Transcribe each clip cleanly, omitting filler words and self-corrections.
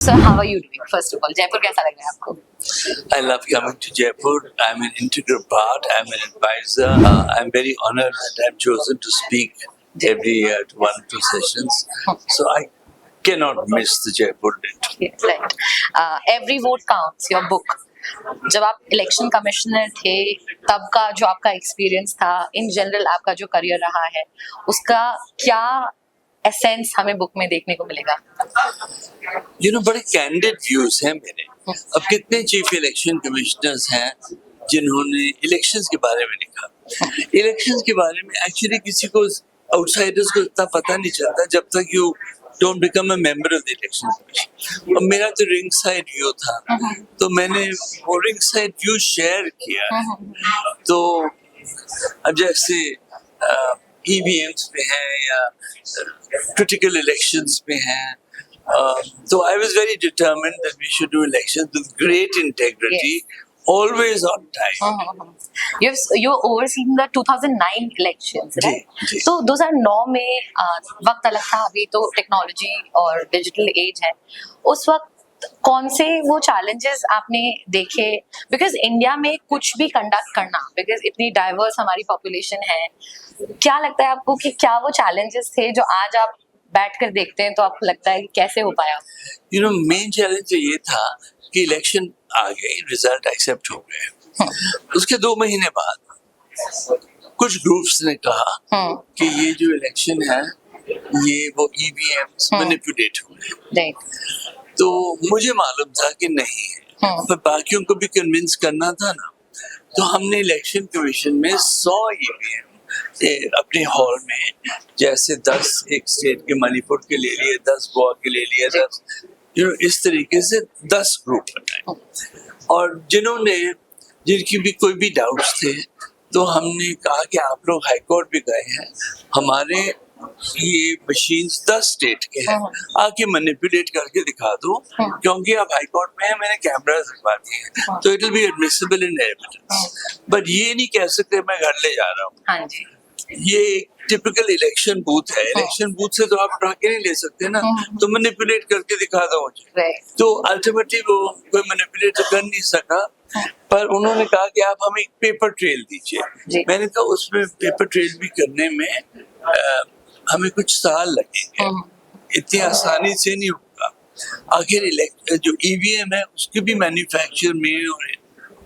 So how are you doing? First of all, Jaipur कैसा लग रहा है आपको? I love coming to Jaipur. I'm an integral part. I'm an advisor. I'm very honored that I'm chosen to speak every year to 1 or 2 sessions. So I cannot miss the Jaipur date. Yes, right. Every vote counts. Your book. जब आप election commissioner थे तब का जो आपका experience था, in general आपका जो करियर रहा है, उसका क्या एसेंस हमें बुक में देखने को मिलेगा? बड़े कैंडिड व्यूज हैं मेरे. अब कितने चीफ इलेक्शन कमिश्नर्स हैं जिन्होंने इलेक्शंस के बारे में लिखा. इलेक्शंस के बारे में एक्चुअली किसी को, आउटसाइडर्स को इतना पता नहीं चलता जब तक you don't become a member of the election commission. और मेरा तो रिंग साइड व्यू था, तो मैंने वो रिंग साइड व्यू शेयर किया. तो अब जैसे ईवीएम्स में है या क्रिटिकल इलेक्शंस में है, so I was very determined that we should do elections with great integrity, always on time. You overseen the 2009 elections, right? जी. तो 2009 में वक्त अलग था, अभी तो टेक्नोलॉजी और डिजिटल एज है. उस वक्त कौन से वो चैलेंजेस आपने देखे? बिकॉज इंडिया में कुछ भी कंडक्ट करना, बिकॉज इतनी डाइवर्स हमारी पॉपुलेशन है, क्या लगता है आपको कि क्या वो चैलेंजेस थे जो आज आप बैठ कर देखते हैं तो आपको लगता है कि कैसे हो पाया? मेन चैलेंज तो ये था कि इलेक्शन आ गए, रिजल्ट एक्सेप्ट हो गए. उसके 2 महीने बाद कुछ ग्रुप्स ने कहा कि ये जो इलेक्शन है ये वो ईवीएम्स मैनिपुलेट हो गए. तो मुझे मालूम था कि नहीं है, पर बाकियों को भी कन्विंस करना था ना. तो हमने इलेक्शन कमीशन में 100 ईवीएम अपने हॉल में, जैसे 10 एक स्टेट के मणिपुर के ले लिए, 10 गोवा के ले लिए, 10 इस तरीके से 10 ग्रुप बनाए. और जिनकी भी कोई भी डाउट्स थे तो हमने कहा कि आप लोग हाई कोर्ट भी गए हैं, हमारे ये मशीन्स 10 स्टेट के हैं, आके मैनिपुलेट करके दिखा दो, क्योंकि आप हाई कोर्ट में हैं, मैंने कैमरास रखवा दिए हैं, तो it will be admissible in evidence. But ये नहीं कह सकते मैं घर ले जा रहा हूँ. हाँ जी. ये एक टिपिकल इलेक्शन बूथ है. इलेक्शन बूथ से तो आप उठा के नहीं ले सकते ना, तो मैनिपुलेट करके दिखा दो मुझे. तो अल्टीमेटली वो कोई मैनिपुलेट तो कर नहीं सका, पर उन्होंने कहा कि आप हमें एक पेपर ट्रेल दीजिए. मैंने कहा उसमें पेपर ट्रेल भी करने में हमें कुछ साल लगेंगे, इतनी आसानी से नहीं होगा. आखिर जो ईवीएम है उसके भी मैन्युफैक्चर में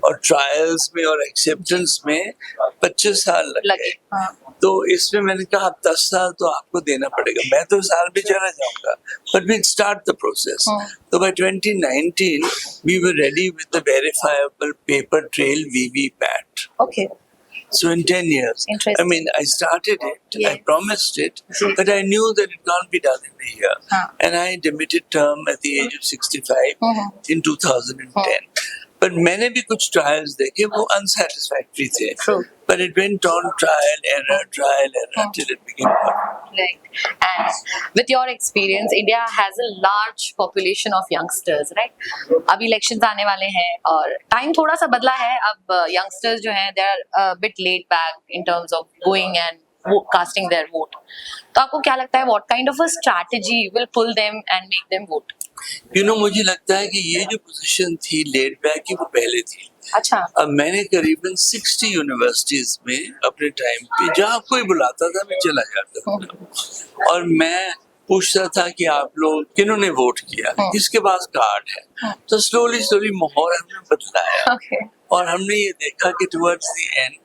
और ट्रायल्स में और एक्सेप्टेंस में 25 साल लगे. तो इसमें मैंने कहा 10 साल तो आपको देना पड़ेगा. मैं तो साल भी चला जाऊंगा, but we start the process. तो by 2019 we were ready with the verifiable paper trail VVPAT. Okay. So in 10 years, I mean, I started it, I promised it, but I knew that it can't be done in a year. And I demitted term at the age of 65 in 2010. But मैंने भी कुछ trials देखे, वो unsatisfactory थे. But it went on trial error till it became perfect. Right. And with your experience, India has a large population of youngsters, right? अब elections आने वाले हैं और time थोड़ा सा बदला है. अब youngsters जो हैं, they are a bit laid back in terms of going and casting their vote. तो आपको क्या लगता है, what kind of a strategy will pull them and make them vote? मुझे लगता है कि ये जो पोजीशन थी लेड बैक की, वो पहले थी. अच्छा. अब मैंने करीबन 60 यूनिवर्सिटीज में अपने टाइम पे, जहाँ कोई बुलाता था मैं चला जाता था, और मैं पूछता था कि आप लोग किन्होंने वोट किया, किसके पास कार्ड है. तो स्लोली माहौल हमने बदलाया. और हमने ये देखा कि towards the end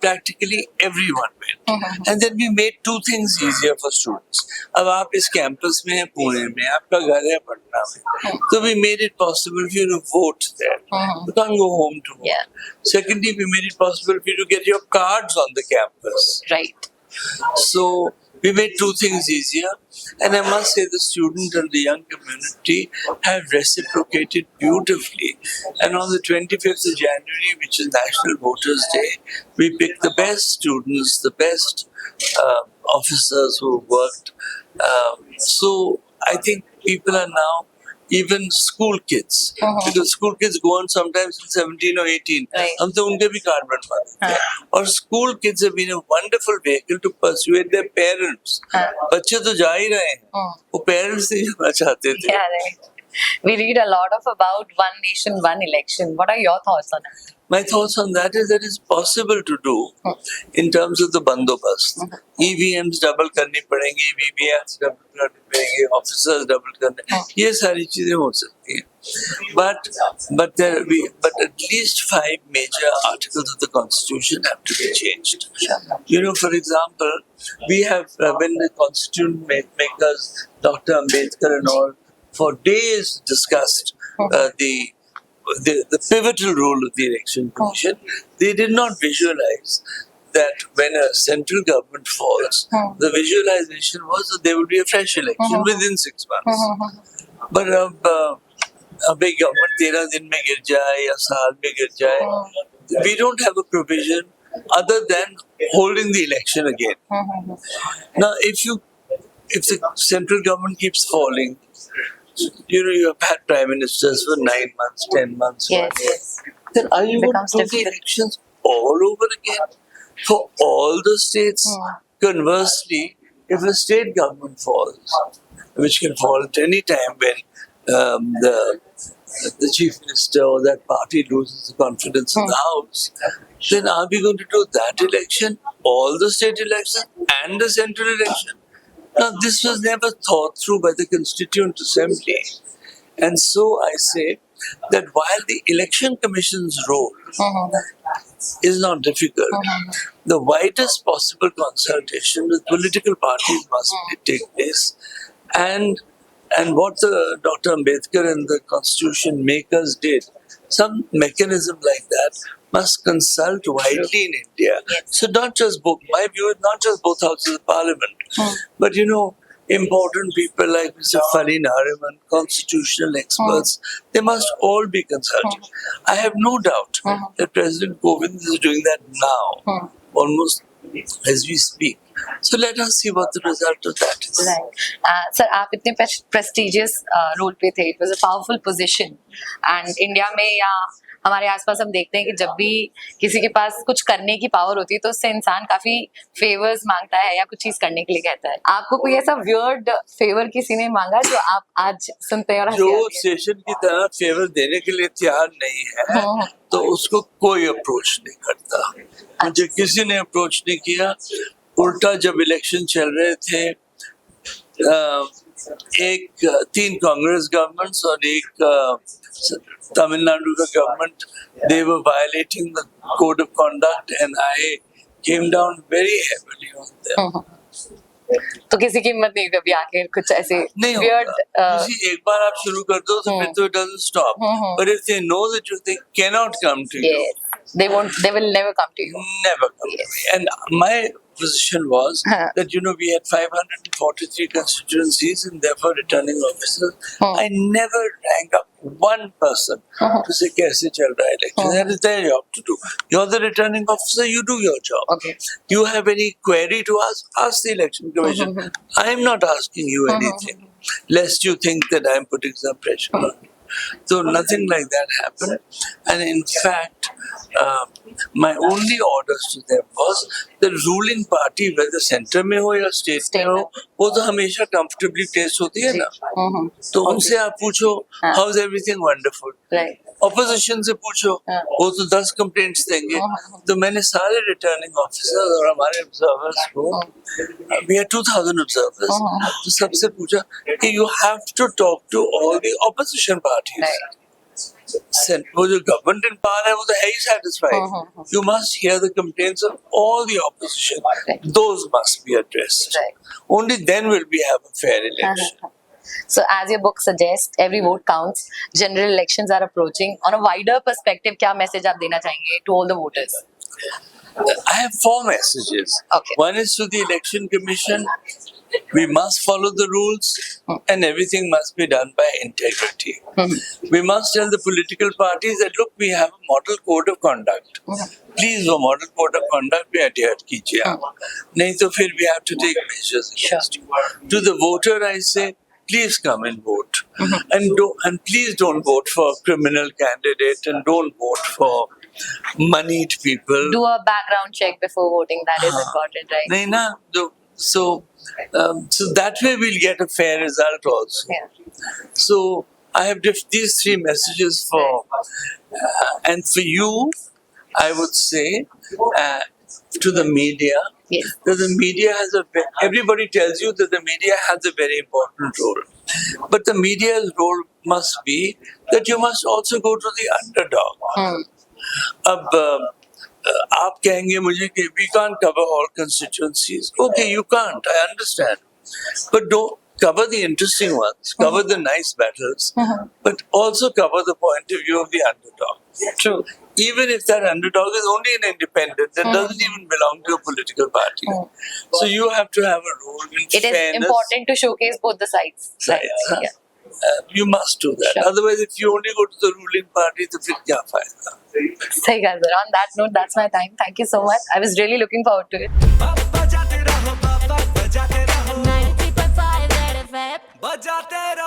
practically everyone went. And then we made 2 things easier for students. अब आप इस कैंपस में हैं, पुणे में, आपका घर है पटना में, तो we made it possible for you to vote there. You can't go home to vote. Secondly, we made it possible for you to get your cards on the campus. Right. So we made 2 things easier, and I must say the student and the young community have reciprocated beautifully. And on the 25th of January, which is National Voters' Day, we picked the best students, the best officers who worked. So I think people are now, even school kids, because school kids go on sometimes till 17 or 18. हम तो उनके भी card बनवा देते हैं. और school kids have been a wonderful vehicle to persuade their parents. बच्चे तो जा ही रहे हैं, वो parents नहीं जाना चाहते थे. We read a lot of about one nation, one election. What are your thoughts on it? My thoughts on that is that it's possible to do in terms of the bandobast. EVMs double करनी पड़ेंगी, VVMs double करनी पड़ेंगी, officers double करने, ये सारी चीजें हो सकती हैं. But at least 5 major articles of the Constitution have to be changed. You know, for example, we have when the Constitution makers, Dr. Ambedkar and all, for days discussed the pivotal role of the Election Commission. They did not visualize that when a central government falls, the visualization was that there would be a fresh election within 6 months. But अब एक government 13 दिन में गिर जाए या साल में गिर जाए, we don't have a provision other than holding the election again. Now, if the central government keeps falling, you know, you have had prime ministers for 9 months, 10 months, Yes, 1 year. yes. Then are you going Becomes to do the difficult. elections all over again for all the states? Conversely, if a state government falls, which can fall at any time when the chief minister or that party loses the confidence of the house, then are we going to do that election, all the state elections, and the central election? Now, this was never thought through by the Constituent Assembly. And so I say that while the Election Commission's role is not difficult, the widest possible consultation with political parties must take place. And what the Dr. Ambedkar and the Constitution makers did, some mechanism like that must consult widely in India. So not just my view is not just both houses of parliament, but you know, important people like Mr. Fali Nariman, constitutional experts, they must all be consulted. I have no doubt that President Kovind is doing that now, almost as we speak. So let us see what the result of that is. Right. Sir, आप इतने prestigious role पे थे. It was a powerful position. And India में या हमारे आसपास हम देखते हैं कि जब भी किसी के पास कुछ करने की पावर होती है तो उससे इंसान काफी फेवर्स मांगता है या कुछ चीज करने के लिए कहता है. आपको कोई ऐसा वियर्ड फेवर किसी ने मांगा जो आप आज सुनते हैं और हंसी जो आती है? सेशन की तरह फेवर देने के लिए तैयार नहीं है तो उसको कोई अप्रोच नहीं करता. मुझे किसी ने अप्रोच नहीं किया. उल्टा जब इलेक्शन चल रहे थे, 3 कांग्रेस गवर्नमेंट्स और एक तमिलनाडु का government, they were violating the code of conduct and I came down very heavily on them. तो किसी की हिम्मत नहीं कभी आके कुछ ऐसे नहीं weird, होगा. किसी एक बार आप शुरू कर दो तो फिर तो it doesn't stop. But if they know that they cannot come to you, yes, they will never come to you. never come to me. And my position was that, you know, we had 543 constituencies and therefore returning officers. I never rang up one person to say, "Kaise chal raha hai election?" That is their job to do. You're the returning officer, you do your job. Okay. You have any query to ask the election commission. I'm not asking you anything, lest you think that I'm putting some pressure on you. So nothing like that happened. And in fact, my only orders to them was the ruling party, whether center में हो या state में हो, वो तो हमेशा comfortably placed होती है ना. तो उनसे आप पूछो, how's everything wonderful? Right. Opposition से पूछो, वो तो 10 complaints देंगे. तो मैंने सारे returning officers और हमारे observers को, we had 2,000 observers, तो सबसे पूछा कि you have to talk to all the opposition parties. Right. वो जो government in power है वो तो है ही satisfied. You must hear the complaints of all the opposition. Right. Those must be addressed. Right. Only then will we have a fair election. So, as your book suggests, every vote counts. General elections are approaching. On a wider perspective, क्या message आप देना चाहेंगे to all the voters? I have 4 messages. Okay. One is to the Election Commission. We must follow the rules and everything must be done by integrity. We must tell the political parties that, look, we have a model code of conduct. Please, वो model code of conduct पे adhere कीजिए आप. नहीं तो फिर we have to take measures against you. To the voter, I say, please come and vote. And please don't vote for a criminal candidate and don't vote for moneyed people. Do a background check before voting. That is important, right? नहीं ना, so that way we'll get a fair result also. Yeah. So I have these three messages for, and for you, I would say, to the media, Yes. that the media has everybody tells you that the media has a very important role. But the media's role must be that you must also go to the underdog. अब आप कहेंगे मुझे कि we can't cover all constituencies. Okay, you can't. I understand. But don't cover the interesting ones, cover the nice battles, but also cover the point of view of the underdog. True. Even if that underdog is only an independent that doesn't even belong to a political party. So you have to have a role in It is fairness. important to showcase both the sides. Sides, huh? Yeah. You must do that. Sure. Otherwise, if you only go to the ruling party, तो फिर क्या फायदा? सही कहा sir. On that note, that's my time. Thank you so much. I was really looking forward to it. बजाते रहो 93.5 RedFM बजाते रहो.